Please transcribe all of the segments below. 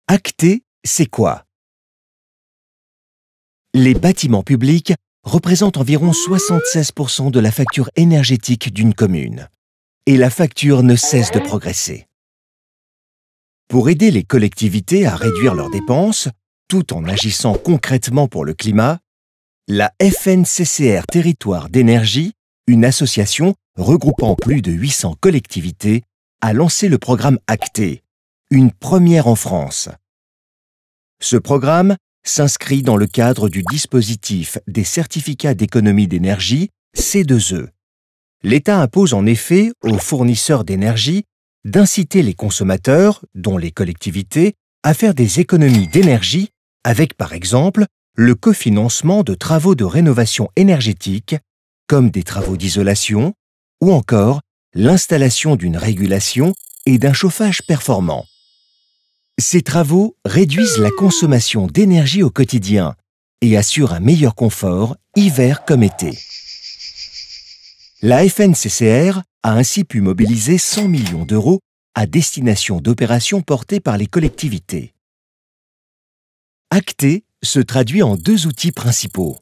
Acté, c'est quoi? Les bâtiments publics représentent environ 76% de la facture énergétique d'une commune. Et la facture ne cesse de progresser. Pour aider les collectivités à réduire leurs dépenses, tout en agissant concrètement pour le climat, la FNCCR Territoire d'énergie, une association regroupant plus de 800 collectivités, a lancé le programme Acté, une première en France. Ce programme s'inscrit dans le cadre du dispositif des certificats d'économie d'énergie C2E. L'État impose en effet aux fournisseurs d'énergie d'inciter les consommateurs, dont les collectivités, à faire des économies d'énergie avec par exemple le cofinancement de travaux de rénovation énergétique, comme des travaux d'isolation, ou encore l'installation d'une régulation et d'un chauffage performant. Ces travaux réduisent la consommation d'énergie au quotidien et assurent un meilleur confort, hiver comme été. La FNCCR a ainsi pu mobiliser 100 millions d'euros à destination d'opérations portées par les collectivités. Acté se traduit en deux outils principaux.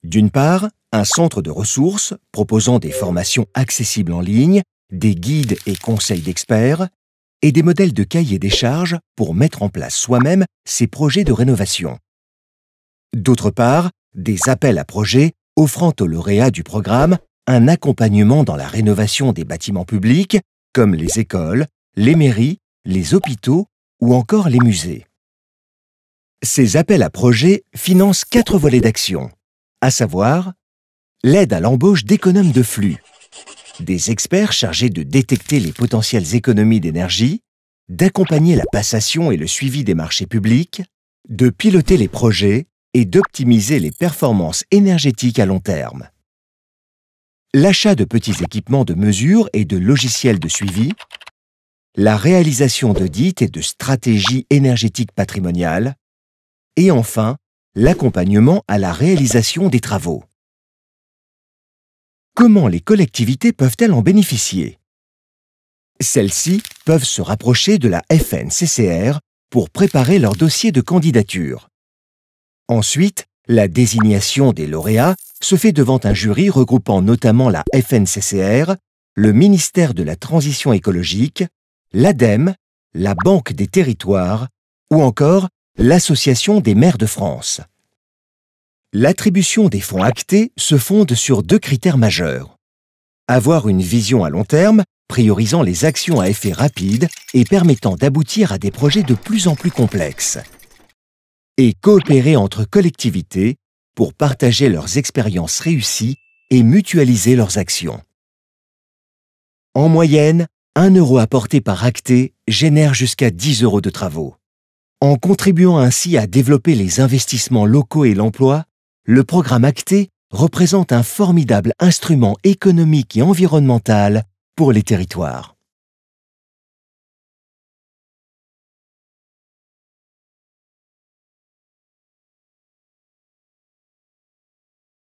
D'une part, un centre de ressources proposant des formations accessibles en ligne, des guides et conseils d'experts, et des modèles de cahier des charges pour mettre en place soi-même ses projets de rénovation. D'autre part, des appels à projets offrant aux lauréats du programme un accompagnement dans la rénovation des bâtiments publics, comme les écoles, les mairies, les hôpitaux ou encore les musées. Ces appels à projets financent 4 volets d'action, à savoir l'aide à l'embauche d'économes de flux, des experts chargés de détecter les potentielles économies d'énergie, d'accompagner la passation et le suivi des marchés publics, de piloter les projets et d'optimiser les performances énergétiques à long terme. L'achat de petits équipements de mesure et de logiciels de suivi, la réalisation d'audits et de stratégies énergétiques patrimoniales, et enfin, l'accompagnement à la réalisation des travaux. Comment les collectivités peuvent-elles en bénéficier? Celles-ci peuvent se rapprocher de la FNCCR pour préparer leur dossier de candidature. Ensuite, la désignation des lauréats se fait devant un jury regroupant notamment la FNCCR, le ministère de la Transition écologique, l'ADEME, la Banque des territoires ou encore l'Association des maires de France. L'attribution des fonds actés se fonde sur 2 critères majeurs. Avoir une vision à long terme, priorisant les actions à effet rapide et permettant d'aboutir à des projets de plus en plus complexes. Et coopérer entre collectivités pour partager leurs expériences réussies et mutualiser leurs actions. En moyenne, 1 euro apporté par acté génère jusqu'à 10 euros de travaux. En contribuant ainsi à développer les investissements locaux et l'emploi, le programme Acté représente un formidable instrument économique et environnemental pour les territoires.